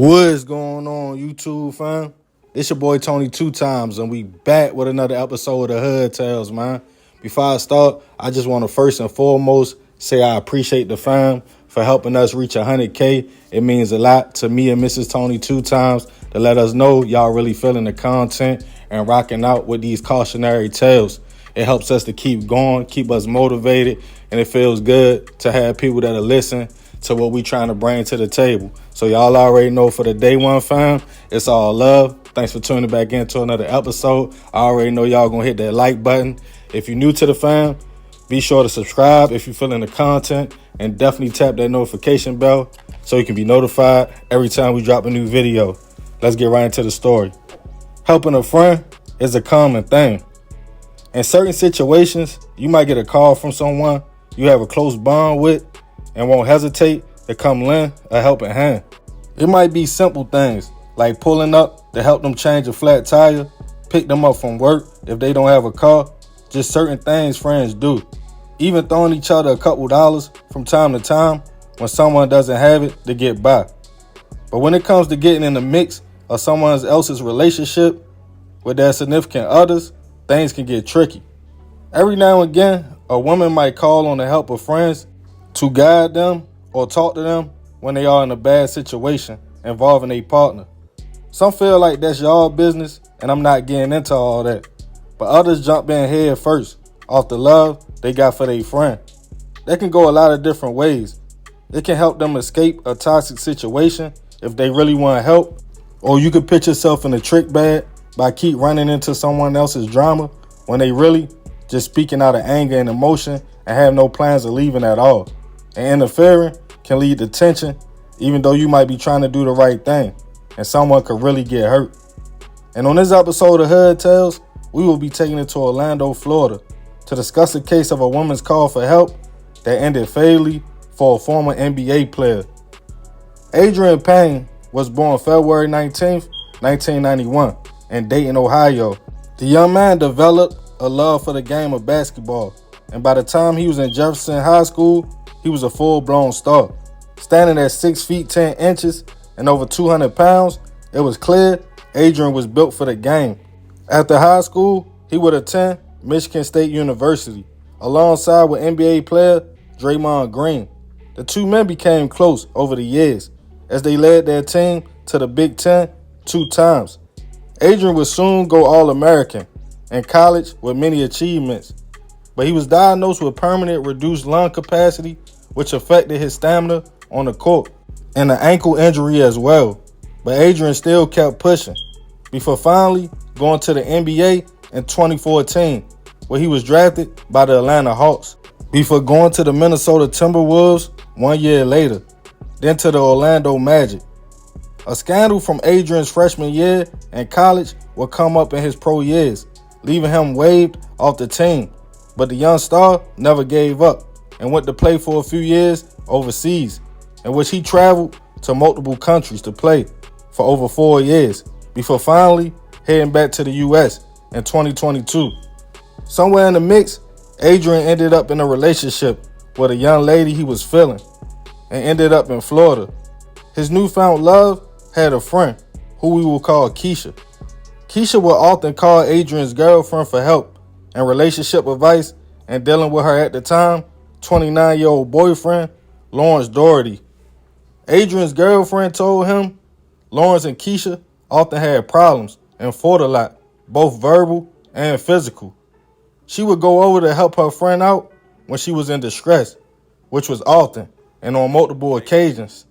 What's going on, YouTube fam? It's your boy Tony 2 times, and we back with another episode of Hood Tales, man. Before I start, I just want to first and foremost say I appreciate the fam for helping us reach 100K. It means a lot to me and Mrs. Tony 2 times to let us know y'all really feeling the content and rocking out with these cautionary tales. It helps us to keep going, keep us motivated, and it feels good to have people that'll listen to what we trying to bring to the table. So y'all already know for the day one fam, it's all love. Thanks for tuning back into another episode. I already know y'all gonna hit that like button. If you're new to the fam, be sure to subscribe if you're feeling the content, and definitely tap that notification bell so you can be notified every time we drop a new video. Let's get right into the story. Helping a friend is a common thing. In certain situations, you might get a call from someone you have a close bond with and won't hesitate to come lend a helping hand. It might be simple things like pulling up to help them change a flat tire, pick them up from work if they don't have a car, just certain things friends do. Even throwing each other a couple dollars from time to time when someone doesn't have it to get by. But when it comes to getting in the mix of someone else's relationship with their significant others, things can get tricky. Every now and again, a woman might call on the help of friends to guide them or talk to them when they are in a bad situation involving a partner. Some feel like that's y'all business and I'm not getting into all that. But others jump in head first off the love they got for their friend. That can go a lot of different ways. It can help them escape a toxic situation if they really want help. Or you could put yourself in a trick bag by keep running into someone else's drama when they really just speaking out of anger and emotion and have no plans of leaving at all. And interfering can lead to tension, even though you might be trying to do the right thing, and someone could really get hurt. And on this episode of Hood Tales, we will be taking it to Orlando, Florida, to discuss a case of a woman's call for help that ended fatally for a former NBA player. Adreian Payne was born February 19th, 1991, in Dayton, Ohio. The young man developed a love for the game of basketball, and by the time he was in Jefferson High School, he was a full-blown star. Standing at 6 feet 10 inches and over 200 pounds, it was clear Adreian was built for the game. After high school, he would attend Michigan State University alongside with NBA player Draymond Green. The two men became close over the years as they led their team to the Big Ten 2 times. Adreian would soon go All-American in college with many achievements, but he was diagnosed with permanent reduced lung capacity, which affected his stamina on the court, and an ankle injury as well. But Adreian still kept pushing before finally going to the NBA in 2014, where he was drafted by the Atlanta Hawks, before going to the Minnesota Timberwolves 1 year later, then to the Orlando Magic. A scandal from Adrian's freshman year in college would come up in his pro years, leaving him waived off the team. But the young star never gave up and went to play for a few years overseas, in which he traveled to multiple countries to play for over 4 years before finally heading back to the U.S. in 2022. Somewhere in the mix, Adreian ended up in a relationship with a young lady he was feeling and ended up in Florida. His newfound love had a friend who we will call Keisha. Keisha would often call Adrian's girlfriend for help and relationship advice and dealing with her at the time 29-year-old boyfriend, Lawrence Doherty. Adrian's girlfriend told him Lawrence and Keisha often had problems and fought a lot, both verbal and physical. She would go over to help her friend out when she was in distress, which was often and on multiple occasions.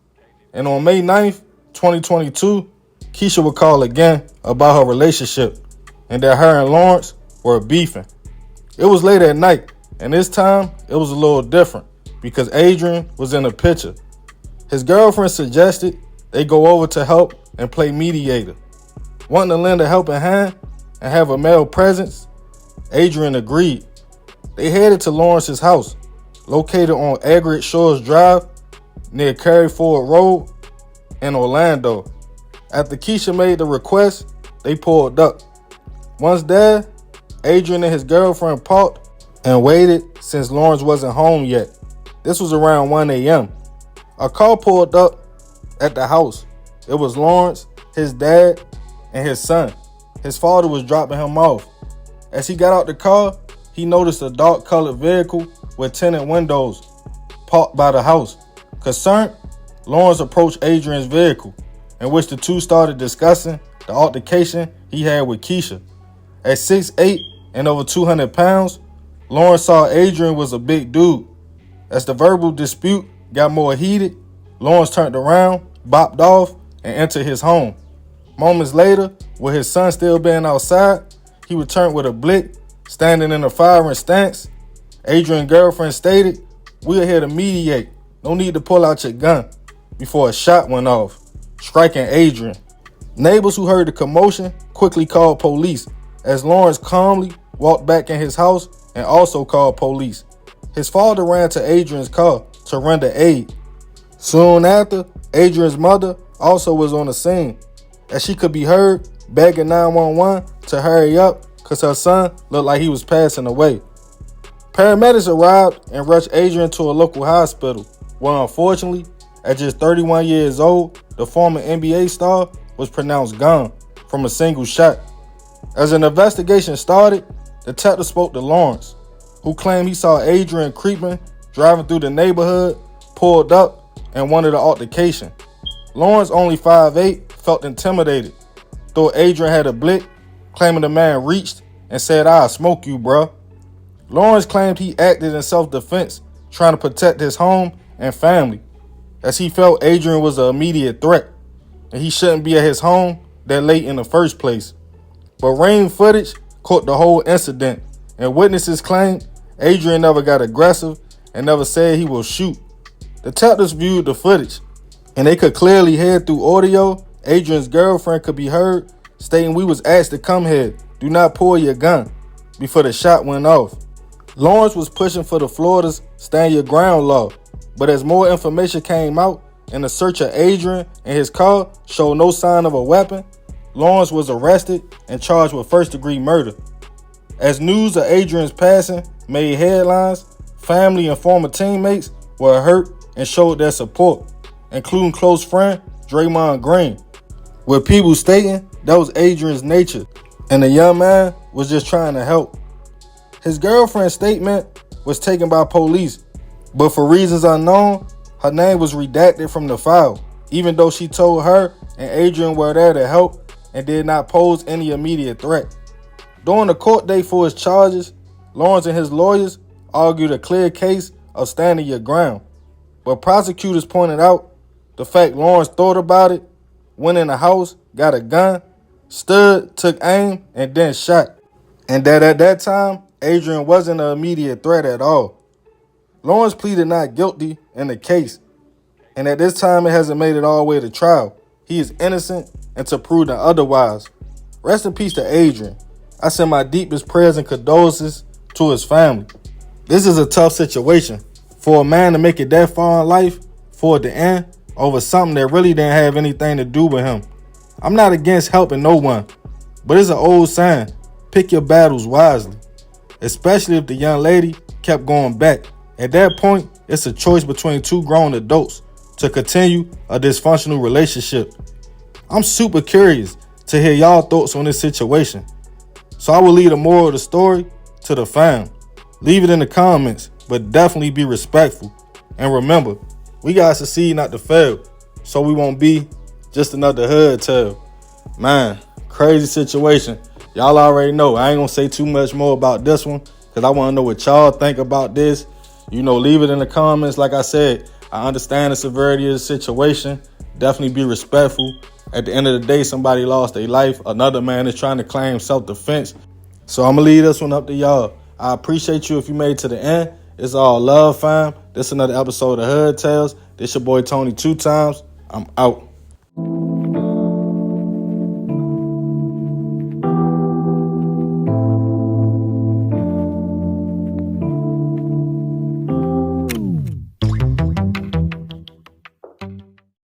And on May 9th, 2022, Keisha would call again about her relationship and that her and Lawrence were beefing. It was late at night, and this time it was a little different because Adreian was in the picture. His girlfriend suggested they go over to help and play mediator. Wanting to lend a helping hand and have a male presence, Adreian agreed. They headed to Lawrence's house, located on Agate Shores Drive near Cary Ford Road in Orlando. After Keisha made the request, they pulled up. Once there, Adreian and his girlfriend parked and waited since Lawrence wasn't home yet. This was around 1 a.m. A car pulled up at the house It was Lawrence, his dad, and his son. His father was dropping him off. As he got out the car, he noticed a dark-colored vehicle with tinted windows parked by the house. Concerned, Lawrence approached Adrian's vehicle, in which the two started discussing the altercation he had with Keisha. At 6'8" and over 200 pounds, Lawrence saw Adrian was a big dude. As the verbal dispute got more heated, Lawrence turned around, bopped off, and entered his home. Moments later, with his son still being outside, he returned with a blick, standing in a firing stance. Adrian's girlfriend stated, "We are here to mediate. No need to pull out your gun," before a shot went off, striking Adrian. Neighbors who heard the commotion quickly called police, as Lawrence calmly walked back in his house and also called police. His father ran to Adrian's car to render aid. Soon after, Adrian's mother also was on the scene, as she could be heard begging 911 to hurry up because her son looked like he was passing away. Paramedics arrived and rushed Adrian to a local hospital, where unfortunately, at just 31 years old, the former NBA star was pronounced gone from a single shot. As an investigation started, detectives spoke to Lawrence, who claimed he saw Adrian creeping, driving through the neighborhood, pulled up, and wanted an altercation. Lawrence, only 5'8", felt intimidated, though Adrian had a blick, claiming the man reached and said, "I'll smoke you, bruh." Lawrence claimed he acted in self-defense, trying to protect his home and family, as he felt Adrian was an immediate threat, and he shouldn't be at his home that late in the first place. But ring footage caught the whole incident, and witnesses claimed Adrian never got aggressive and never said he will shoot. Detectives viewed the footage, and they could clearly hear through audio Adrian's girlfriend could be heard stating, "We was asked to come here. Do not pull your gun," before the shot went off. Lawrence was pushing for the Florida's stand your ground law, but as more information came out and the search of Adrian and his car showed no sign of a weapon, Lawrence was arrested and charged with first-degree murder. As news of Adrian's passing made headlines, family and former teammates were hurt and showed their support, including close friend Draymond Green, with people stating that was Adrian's nature and the young man was just trying to help. His girlfriend's statement was taken by police, but for reasons unknown, her name was redacted from the file, even though she told her and Adrian were there to help and did not pose any immediate threat. During the court date for his charges, Lawrence and his lawyers argued a clear case of standing your ground, but prosecutors pointed out the fact Lawrence thought about it, went in the house, got a gun, stood, took aim, and then shot, and that at that time, Adrian wasn't an immediate threat at all. Lawrence pleaded not guilty in the case, and at this time it hasn't made it all the way to trial. He is innocent until proven otherwise. Rest in peace to Adrian. I send my deepest prayers and condolences to his family. This is a tough situation. For a man to make it that far in life, for it to end over something that really didn't have anything to do with him. I'm not against helping no one, but it's an old saying, pick your battles wisely, especially if the young lady kept going back. At that point, it's a choice between two grown adults to continue a dysfunctional relationship. I'm super curious to hear y'all thoughts on this situation, so I will leave the moral of the story to the fam. Leave it in the comments, but definitely be respectful. And remember, we gotta succeed, not to fail, so we won't be just another hood tale. Man, crazy situation. Y'all already know. I ain't gonna say too much more about this one because I want to know what y'all think about this. Leave it in the comments. Like I said, I understand the severity of the situation. Definitely be respectful. At the end of the day, somebody lost their life. Another man is trying to claim self-defense. So I'm gonna leave this one up to y'all. I appreciate you if you made it to the end. It's all love, fam. This is another episode of Hood Tales. This your boy Tony 2 times. I'm out.